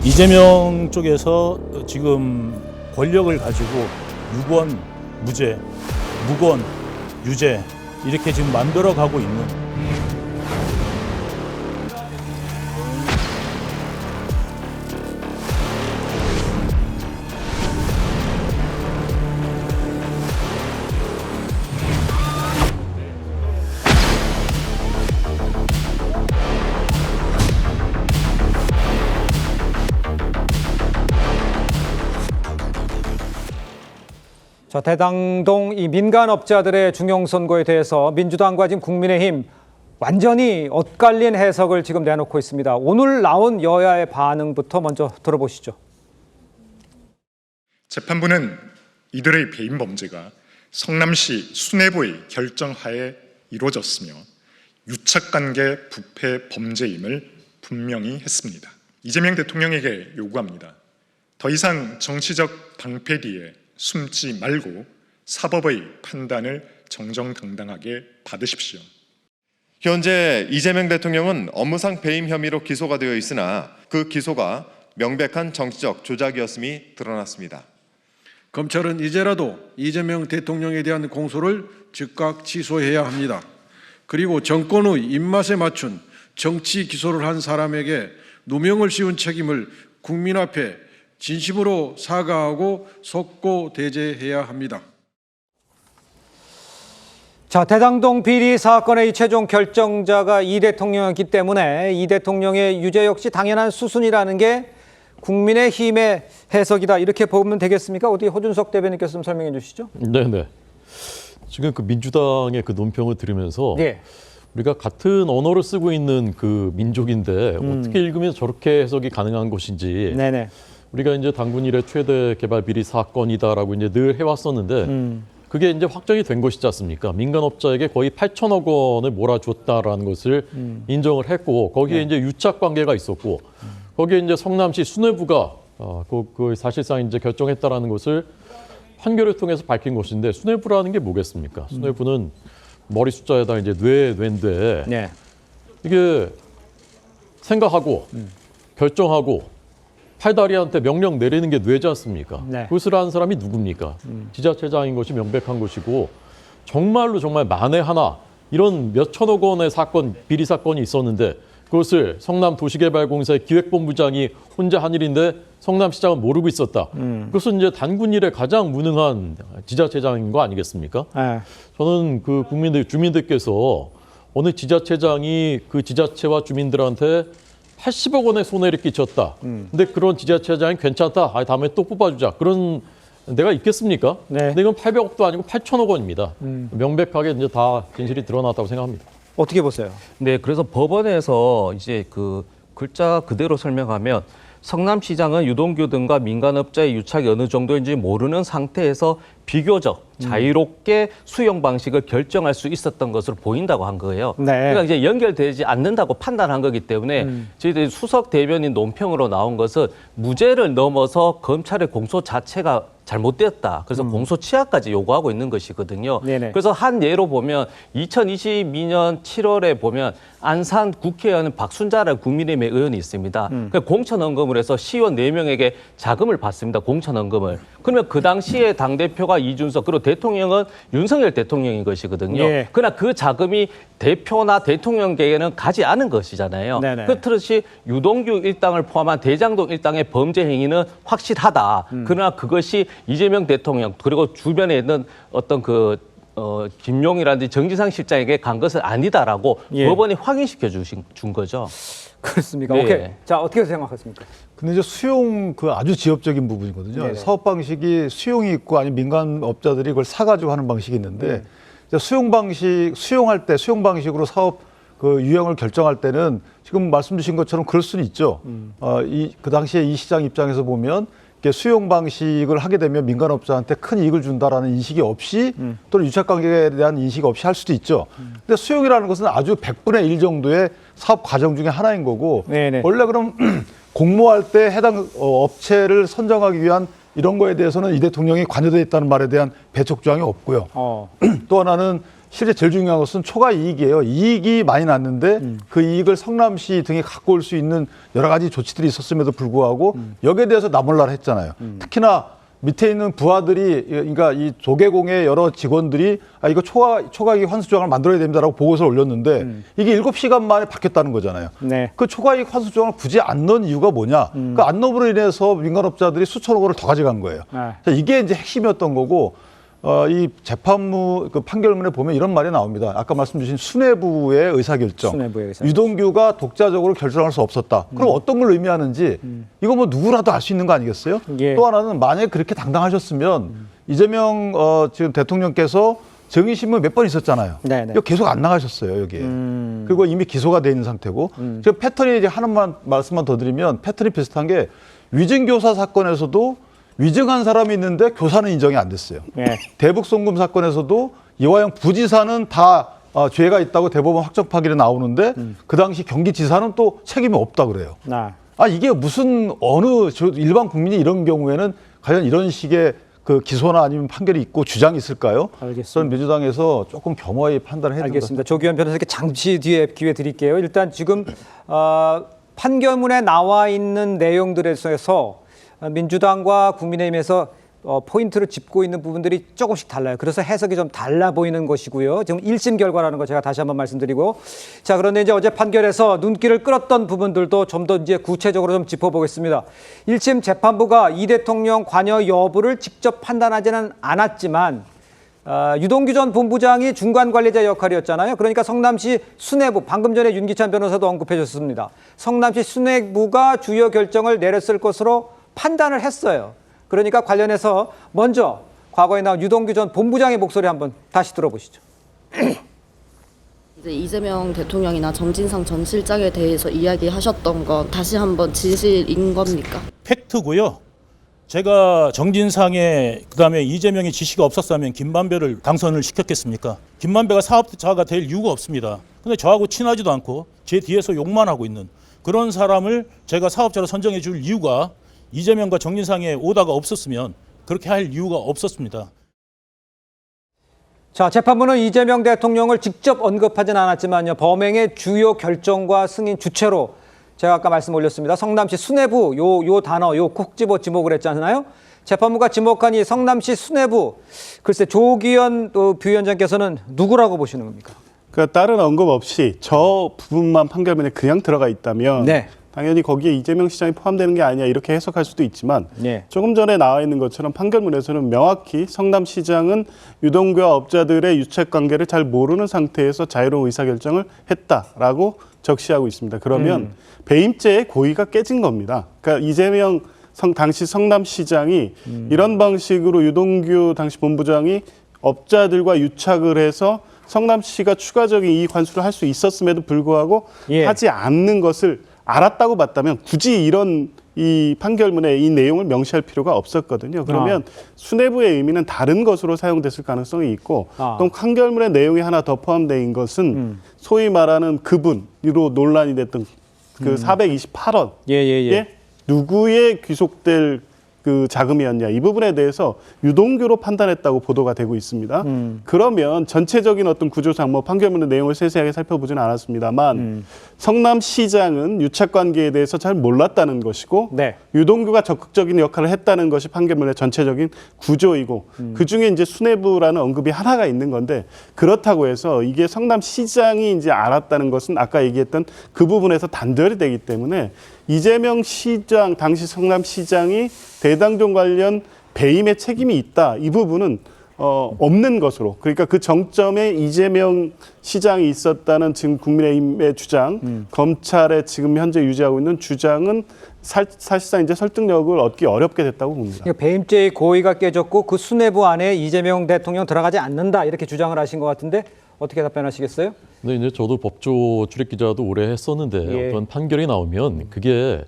이재명 쪽에서 지금 권력을 가지고 유권 무죄, 무권 유죄 이렇게 지금 만들어 가고 있는 자, 대장동 이 민간업자들의 중용선거에 대해서 민주당과 지금 국민의힘 완전히 엇갈린 해석을 지금 내놓고 있습니다. 오늘 나온 여야의 반응부터 먼저 들어보시죠. 재판부는 이들의 배임 범죄가 성남시 수뇌부의 결정하에 이루어졌으며 유착관계 부패 범죄임을 분명히 했습니다. 이재명 대통령에게 요구합니다. 더 이상 정치적 방패 뒤에 숨지 말고 사법의 판단을 정정당당하게 받으십시오. 현재 이재명 대통령은 업무상 배임 혐의로 기소가 되어 있으나 그 기소가 명백한 정치적 조작이었음이 드러났습니다. 검찰은 이제라도 이재명 대통령에 대한 공소를 즉각 취소해야 합니다. 그리고 정권의 입맛에 맞춘 정치 기소를 한 사람에게 누명을 씌운 책임을 국민 앞에 진심으로 사과하고 속고 대죄해야 합니다. 자, 대장동 비리 사건의 최종 결정자가 이 대통령이기 때문에 이 대통령의 유죄 역시 당연한 수순이라는 게 국민의힘의 해석이다. 이렇게 보면 되겠습니까? 어디 호준석 대변인께서 좀 설명해 주시죠. 네네. 지금 그 민주당의 그 논평을 들으면서 네. 우리가 같은 언어를 쓰고 있는 그 민족인데 어떻게 읽으면 저렇게 해석이 가능한 것인지 네네. 우리가 이제 당군 이래 최대 개발 비리 사건이다라고 이제 늘 해왔었는데 그게 이제 확정이 된 것이지 않습니까? 민간업자에게 거의 8천억 원을 몰아줬다라는 것을 인정을 했고 거기에 이제 유착 관계가 있었고 거기에 이제 성남시 수뇌부가 그 사실상 이제 결정했다라는 것을 판결을 통해서 밝힌 것인데 수뇌부라는 게 뭐겠습니까? 수뇌부는 머리 숫자에다 이제 뇌인데 네. 이게 생각하고 결정하고 팔다리한테 명령 내리는 게 뇌지 않습니까? 네. 그것을 하는 사람이 누굽니까? 지자체장인 것이 명백한 것이고 정말 만에 하나 이런 몇 천억 원의 사건, 비리 사건이 있었는데 그것을 성남도시개발공사의 기획본부장이 혼자 한 일인데 성남시장은 모르고 있었다. 그것은 이제 단군 일에 가장 무능한 지자체장인 거 아니겠습니까? 네. 저는 그 주민들께서 어느 지자체장이 그 지자체와 주민들한테 80억 원의 손해를 끼쳤다. 근데 그런 지자체장이 괜찮다. 다음에 또 뽑아주자. 그런 데가 있겠습니까? 네. 근데 이건 800억도 아니고 8천억 원입니다. 명백하게 이제 다 진실이 드러났다고 생각합니다. 어떻게 보세요? 네, 그래서 법원에서 이제 그 글자 그대로 설명하면 성남시장은 유동규 등과 민간업자의 유착이 어느 정도인지 모르는 상태에서 비교적 자유롭게 수용 방식을 결정할 수 있었던 것으로 보인다고 한 거예요. 네. 그러니까 이제 연결되지 않는다고 판단한 거기 때문에 저희들이 수석 대변인 논평으로 나온 것은 무죄를 넘어서 검찰의 공소 자체가 잘못됐다. 그래서 공소 취하까지 요구하고 있는 것이거든요. 네네. 그래서 한 예로 보면 2022년 7월에 보면 안산 국회의원 박순자라는 국민의힘의 의원이 있습니다. 공천헌금을 해서 시의원 4명에게 자금을 받습니다. 공천헌금을. 그러면 그 당시에 당대표가 이준석 그리고 대통령은 윤석열 대통령인 것이거든요. 예. 그러나 그 자금이 대표나 대통령에게는 가지 않은 것이잖아요. 네네. 그렇듯이 유동규 일당을 포함한 대장동 일당의 범죄 행위는 확실하다. 그러나 그것이 이재명 대통령 그리고 주변에 있는 어떤 김용이라든지 정지상 실장에게 간 것은 아니다라고 예. 법원이 확인시켜 준 거죠. 그렇습니까? 네. 오케이. 자, 어떻게 생각하십니까? 근데 이제 수용 그 아주 지엽적인 부분이거든요. 네네. 사업 방식이 수용이 있고 아니면 민간업자들이 그걸 사가지고 하는 방식이 있는데 이제 수용 방식으로 사업 그 유형을 결정할 때는 지금 말씀 주신 것처럼 그럴 수는 있죠. 그 당시에 이 시장 입장에서 보면 이렇게 수용 방식을 하게 되면 민간업자한테 큰 이익을 준다라는 인식이 없이 또는 유착관계에 대한 인식이 없이 할 수도 있죠. 근데 수용이라는 것은 아주 100분의 1 정도의 사업 과정 중에 하나인 거고 네네. 원래 그럼 공모할 때 해당 업체를 선정하기 위한 이런 거에 대해서는 이 대통령이 관여되어 있다는 말에 대한 배척 조항이 없고요. 또 하나는 실제 제일 중요한 것은 초과 이익이에요. 이익이 많이 났는데 그 이익을 성남시 등이 갖고 올 수 있는 여러 가지 조치들이 있었음에도 불구하고 여기에 대해서 나몰라라 했잖아요. 특히나 밑에 있는 부하들이, 그러니까 이 조계공의 여러 직원들이 이거 초과이익 환수 조항을 만들어야 됩니다라고 보고서를 올렸는데 이게 7시간 만에 바뀌었다는 거잖아요. 네. 그 초과이익 환수 조항을 굳이 안 넣은 이유가 뭐냐? 그 안 넣음으로 인해서 민간업자들이 수천억 원을 더 가져간 거예요. 네. 자, 이게 이제 핵심이었던 거고, 이 재판부 그 판결문에 보면 이런 말이 나옵니다. 아까 말씀 주신 수뇌부의 의사결정. 수뇌부의 의사결정. 유동규가 독자적으로 결정할 수 없었다. 그럼 어떤 걸 의미하는지 이거 뭐 누구라도 알 수 있는 거 아니겠어요? 예. 또 하나는 만약에 그렇게 당당하셨으면 이재명 지금 대통령께서 증인신문 몇 번 있었잖아요. 네네. 이거 계속 안 나가셨어요, 여기에. 그리고 이미 기소가 돼 있는 상태고. 지금 패턴이 이제 하나만 말씀만 더 드리면 패턴이 비슷한 게 위증교사 사건에서도 위증한 사람이 있는데 교사는 인정이 안 됐어요. 네. 대북송금 사건에서도 이화영 부지사는 다 죄가 있다고 대법원 확정 파기로 나오는데 그 당시 경기지사는 또 책임이 없다 그래요. 이게 무슨 일반 국민이 이런 경우에는 과연 이런 식의 그 기소나 아니면 판결이 있고 주장이 있을까요? 알겠습니다. 저는 민주당에서 조금 겸허히 판단을 해야 된다. 알겠습니다. 조기현 변호사께 잠시 뒤에 기회 드릴게요. 일단 지금 판결문에 나와 있는 내용들에서 민주당과 국민의힘에서 포인트를 짚고 있는 부분들이 조금씩 달라요. 그래서 해석이 좀 달라 보이는 것이고요. 지금 1심 결과라는 거 제가 다시 한번 말씀드리고, 자, 그런데 이제 어제 판결에서 눈길을 끌었던 부분들도 좀 더 이제 구체적으로 좀 짚어보겠습니다. 1심 재판부가 이 대통령 관여 여부를 직접 판단하지는 않았지만 유동규 전 본부장이 중간 관리자 역할이었잖아요. 그러니까 성남시 수뇌부, 방금 전에 윤기찬 변호사도 언급해 줬습니다. 성남시 수뇌부가 주요 결정을 내렸을 것으로 판단을 했어요. 그러니까 관련해서 먼저 과거에 나온 유동규 전 본부장의 목소리 한번 다시 들어보시죠. 이제 이재명 대통령이나 정진상 전 실장에 대해서 이야기하셨던 건 다시 한번 진실인 겁니까? 팩트고요. 제가 정진상의 그다음에 이재명의 지시가 없었다면 김만배를 당선을 시켰겠습니까? 김만배가 사업자가 될 이유가 없습니다. 근데 저하고 친하지도 않고 제 뒤에서 욕만 하고 있는 그런 사람을 제가 사업자로 선정해 줄 이유가 이재명과 정진상의 오다가 없었으면 그렇게 할 이유가 없었습니다. 자, 재판부는 이재명 대통령을 직접 언급하진 않았지만요. 범행의 주요 결정과 승인 주체로 제가 아까 말씀 올렸습니다. 성남시 수뇌부 요 단어 콕 집어 지목을 했잖아요. 재판부가 지목한 이 성남시 수뇌부, 글쎄 조기현 부위원장께서는 누구라고 보시는 겁니까? 그러니까 다른 언급 없이 저 부분만 판결문에 그냥 들어가 있다면 네. 당연히 거기에 이재명 시장이 포함되는 게 아니야 이렇게 해석할 수도 있지만 네. 조금 전에 나와 있는 것처럼 판결문에서는 명확히 성남시장은 유동규와 업자들의 유착관계를 잘 모르는 상태에서 자유로운 의사결정을 했다라고 적시하고 있습니다. 그러면 배임죄의 고의가 깨진 겁니다. 그러니까 이재명 당시 성남시장이 이런 방식으로 유동규 당시 본부장이 업자들과 유착을 해서 성남시가 추가적인 이익 환수를 할 수 있었음에도 불구하고 하지 않는 것을 알았다고 봤다면 굳이 이런 이 판결문에 이 내용을 명시할 필요가 없었거든요. 그러면 수뇌부의 의미는 다른 것으로 사용됐을 가능성이 있고 또 판결문의 내용이 하나 더 포함되어 있는 것은 소위 말하는 그분으로 논란이 됐던 그 428원 예. 누구의 귀속될 그 자금이었냐 이 부분에 대해서 유동규로 판단했다고 보도가 되고 있습니다. 그러면 전체적인 어떤 구조상 뭐 판결문의 내용을 세세하게 살펴보지는 않았습니다만 성남시장은 유착관계에 대해서 잘 몰랐다는 것이고 네. 유동규가 적극적인 역할을 했다는 것이 판결문의 전체적인 구조이고 그중에 이제 수뇌부라는 언급이 하나가 있는 건데 그렇다고 해서 이게 성남시장이 이제 알았다는 것은 아까 얘기했던 그 부분에서 단절이 되기 때문에 이재명 시장, 당시 성남시장이 대장동 관련 배임의 책임이 있다. 이 부분은 없는 것으로. 그러니까 그 정점에 이재명 시장이 있었다는 지금 국민의힘의 주장, 검찰의 지금 현재 유지하고 있는 주장은 사실상 이제 설득력을 얻기 어렵게 됐다고 봅니다. 그러니까 배임죄의 고의가 깨졌고 그 수뇌부 안에 이재명 대통령 들어가지 않는다 이렇게 주장을 하신 것 같은데 어떻게 답변하시겠어요? 근데 이제 저도 법조 출입 기자도 오래 했었는데 어떤 판결이 나오면 그게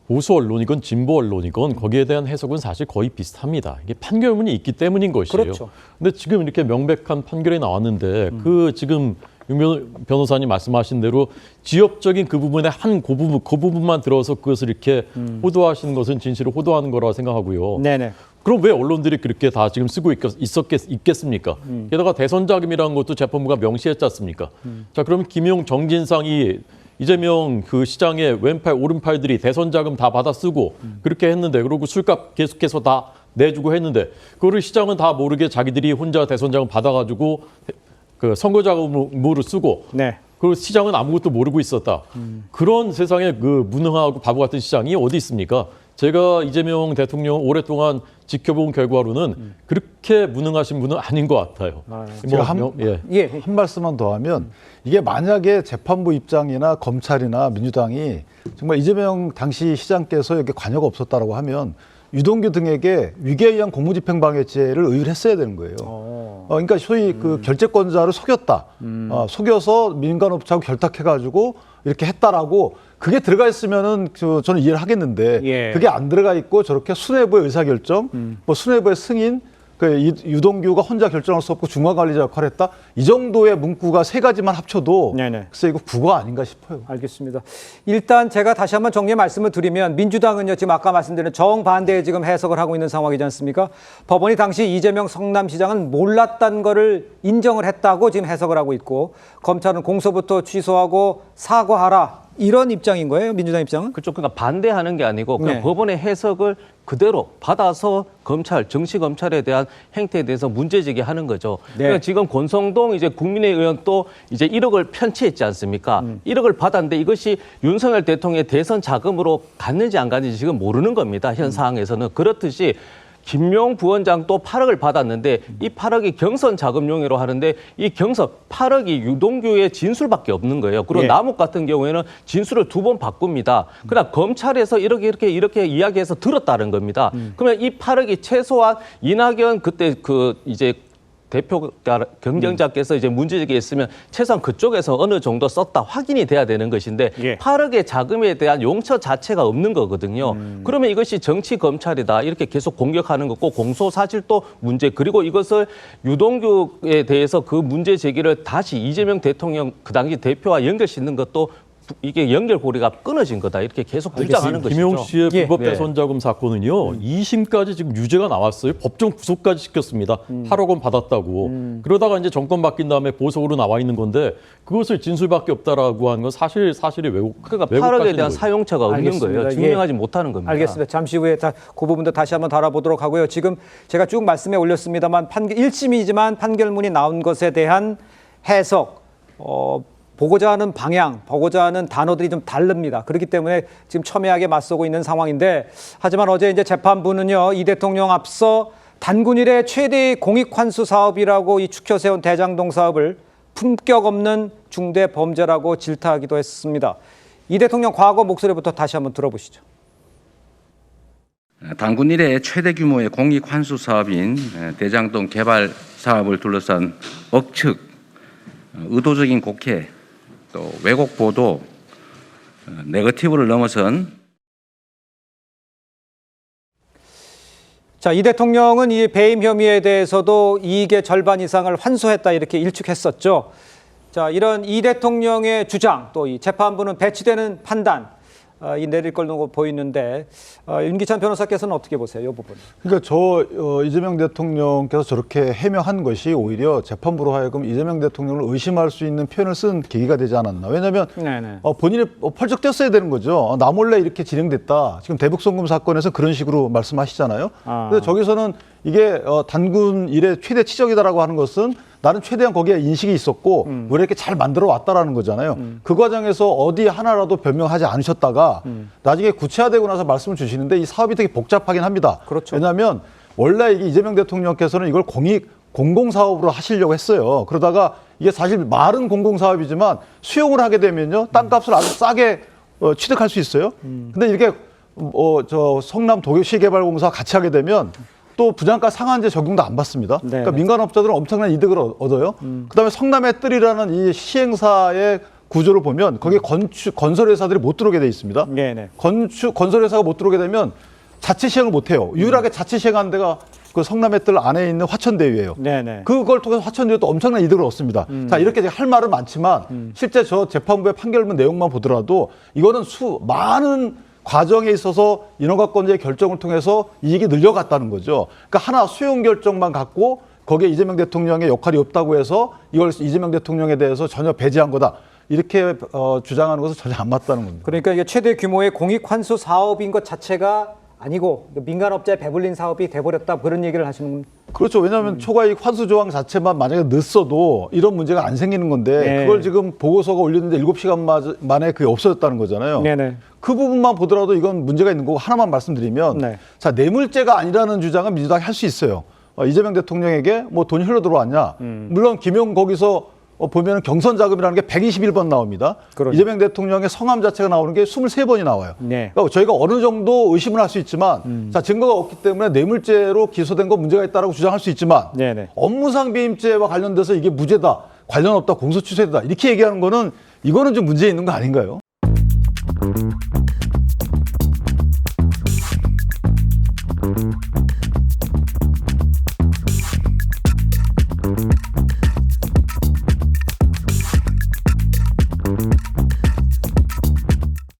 보수 언론이건 진보 언론이건 거기에 대한 해석은 사실 거의 비슷합니다. 이게 판결문이 있기 때문인 것이에요. 그렇죠. 근데 지금 이렇게 명백한 판결이 나왔는데 그 지금 윤 변호사님 말씀하신 대로 지역적인 그 부분의 그 부분만 들어서 그것을 이렇게 호도하시는 것은 진실을 호도하는 거라고 생각하고요. 네네. 그럼 왜 언론들이 그렇게 다 지금 쓰고 있겠습니까? 게다가 대선 자금이라는 것도 재판부가 명시했지 않습니까? 자, 그러면 김용, 정진상이 이재명 그 시장의 왼팔, 오른팔들이 대선 자금 다 받아 쓰고 그렇게 했는데, 그리고 술값 계속해서 다 내주고 했는데, 그거를 시장은 다 모르게 자기들이 혼자 대선 자금 받아가지고 그 선거 자금으로 쓰고, 네. 그리고 시장은 아무것도 모르고 있었다. 그런 세상에 그 무능하고 바보 같은 시장이 어디 있습니까? 제가 이재명 대통령 오랫동안 지켜본 결과로는 그렇게 무능하신 분은 아닌 것 같아요. 제가 예. 한 말씀만 더 하면, 이게 만약에 재판부 입장이나 검찰이나 민주당이 정말 이재명 당시 시장께서 이렇게 관여가 없었다라고 하면 유동규 등에게 위계에 의한 공무집행방해죄를 의율했어야 되는 거예요. 그러니까 소위 그 결재권자를 속였다. 속여서 민간업체하고 결탁해가지고 이렇게 했다라고 그게 들어가 있으면은 저는 이해를 하겠는데, 예. 그게 안 들어가 있고 저렇게 수뇌부의 의사결정, 뭐 수뇌부의 승인, 그 유동규가 혼자 결정할 수 없고 중앙관리자 역할을 했다. 이 정도의 문구가 세 가지만 합쳐도 네네. 글쎄 이거 국어 아닌가 싶어요. 알겠습니다. 일단 제가 다시 한번 정리의 말씀을 드리면, 민주당은요, 지금 아까 말씀드린 정반대의 지금 해석을 하고 있는 상황이지 않습니까? 법원이 당시 이재명 성남시장은 몰랐다는 거를 인정을 했다고 지금 해석을 하고 있고, 검찰은 공소부터 취소하고 사과하라, 이런 입장인 거예요, 민주당 입장은? 그쪽 그러니까 반대하는 게 아니고 그냥 네. 법원의 해석을 그대로 받아서 검찰, 정치 검찰에 대한 행태에 대해서 문제 제기하는 거죠. 네. 그러니까 지금 권성동 이제 국민의 의원 또 이제 1억을 편취했지 않습니까? 1억을 받았는데 이것이 윤석열 대통령의 대선 자금으로 갔는지 안 갔는지 지금 모르는 겁니다. 현 상황에서는. 그렇듯이 김용 부원장 또 8억을 받았는데 이 8억이 경선 자금용으로 하는데 이 경선 8억이 유동규의 진술밖에 없는 거예요. 그리고 예. 남욱 같은 경우에는 진술을 2번 바꿉니다. 그러나 검찰에서 이렇게 이야기해서 들었다는 겁니다. 그러면 이 8억이 최소한 이낙연 그때 그 이제 대표 경쟁자께서 이제 문제 제기했으면 최소한 그쪽에서 어느 정도 썼다 확인이 돼야 되는 것인데 예. 8억의 자금에 대한 용처 자체가 없는 거거든요. 그러면 이것이 정치 검찰이다 이렇게 계속 공격하는 거고, 공소 사실도 문제, 그리고 이것을 유동규에 대해서 그 문제 제기를 다시 이재명 대통령 그 당시 대표와 연결짓는 것도 이게 연결고리가 끊어진 거다 이렇게 계속 주장하는 것이죠. 김용 씨의 예. 불법 네. 대선 자금 사건은요, 2심까지 지금 유죄가 나왔어요. 법정 구속까지 시켰습니다. 8억 원 받았다고. 그러다가 이제 정권 바뀐 다음에 보석으로 나와 있는 건데, 그것을 진술밖에 없다라고 하는 건 사실이 그러니까 왜곡하시는 8억에 대한 거죠. 사용처가 없는 알겠습니다. 거예요. 증명하지 못하는 겁니다. 알겠습니다. 잠시 후에 그 부분도 다시 한번 다뤄보도록 하고요. 지금 제가 쭉 말씀에 올렸습니다만 1심이지만 판결문이 나온 것에 대한 해석, 보고자 하는 방향, 보고자 하는 단어들이 좀 다릅니다. 그렇기 때문에 지금 첨예하게 맞서고 있는 상황인데, 하지만 어제 이제 재판부는요, 이 대통령 앞서 단군 이래 최대의 공익환수 사업이라고 이 추켜 세운 대장동 사업을 품격 없는 중대 범죄라고 질타하기도 했습니다. 이 대통령 과거 목소리부터 다시 한번 들어보시죠. 단군 이래 최대 규모의 공익 환수 사업인 대장동 개발 사업을 둘러싼 억측, 의도적인 곡해, 또 왜곡 보도, 네거티브를 넘어선. 자, 이 대통령은 이 배임 혐의에 대해서도 이익의 절반 이상을 환수했다 이렇게 일축했었죠. 자, 이런 이 대통령의 주장, 또 이 재판부는 배치되는 판단, 이 내릴 걸로 보이는데, 윤기찬 변호사께서는 어떻게 보세요, 이 부분? 그러니까 이재명 대통령께서 저렇게 해명한 것이 오히려 재판부로 하여금 이재명 대통령을 의심할 수 있는 표현을 쓴 계기가 되지 않았나. 왜냐하면 본인이 펄쩍 뛰었어야 되는 거죠. 나 몰래 이렇게 진행됐다. 지금 대북송금 사건에서 그런 식으로 말씀하시잖아요. 근데 저기서는 이게 단군 일의 최대 치적이다라고 하는 것은 나는 최대한 거기에 인식이 있었고 왜 이렇게 잘 만들어 왔다라는 거잖아요. 그 과정에서 어디 하나라도 변명하지 않으셨다가 나중에 구체화되고 나서 말씀을 주시는데 이 사업이 되게 복잡하긴 합니다. 그렇죠. 왜냐하면 원래 이게 이재명 대통령께서는 이걸 공공사업으로 하시려고 했어요. 그러다가 이게 사실 말은 공공사업이지만 수용을 하게 되면요, 땅값을 아주 싸게 취득할 수 있어요. 근데 이렇게 성남 도시개발공사 같이 하게 되면 또 부장가 상한제 적용도 안 받습니다. 그러니까 민간업자들은 엄청난 이득을 얻어요. 그다음에 성남의 뜰이라는 이 시행사의 구조를 보면 거기에 건설회사들이 못 들어오게 돼 있습니다. 건설회사가 못 들어오게 되면 자체 시행을 못 해요. 유일하게 자체 시행하는 데가 그 성남의 뜰 안에 있는 화천대유예요. 그걸 통해서 화천대유도 엄청난 이득을 얻습니다. 자, 이렇게 할 말은 많지만 실제 저 재판부의 판결문 내용만 보더라도 이거는 많은 과정에 있어서 인허가권자의 결정을 통해서 이익이 늘려갔다는 거죠. 그러니까 하나 수용 결정만 갖고 거기에 이재명 대통령의 역할이 없다고 해서 이걸 이재명 대통령에 대해서 전혀 배제한 거다. 이렇게 주장하는 것은 전혀 안 맞다는 겁니다. 그러니까 이게 최대 규모의 공익 환수 사업인 것 자체가 아니고 민간업자에 배불린 사업이 돼버렸다 그런 얘기를 하시는 겁니다. 그렇죠. 왜냐하면 초과이익 환수 조항 자체만 만약에 넣었어도 이런 문제가 안 생기는 건데 네. 그걸 지금 보고서가 올렸는데 7시간 만에 그게 없어졌다는 거잖아요. 네네. 그 부분만 보더라도 이건 문제가 있는 거고 하나만 말씀드리면 네. 자 뇌물죄가 아니라는 주장은 민주당이 할 수 있어요. 이재명 대통령에게 뭐 돈이 흘러 들어왔냐. 물론 김용 거기서 보면 경선 자금이라는 게 121번 나옵니다. 그러죠. 이재명 대통령의 성함 자체가 나오는 게 23번이 나와요. 네. 그러니까 저희가 어느 정도 의심을 할 수 있지만 자 증거가 없기 때문에 뇌물죄로 기소된 거 문제가 있다라고 주장할 수 있지만 네네. 업무상 배임죄와 관련돼서 이게 무죄다, 관련 없다, 공소 취소다 이렇게 얘기하는 거는 이거는 좀 문제 있는 거 아닌가요?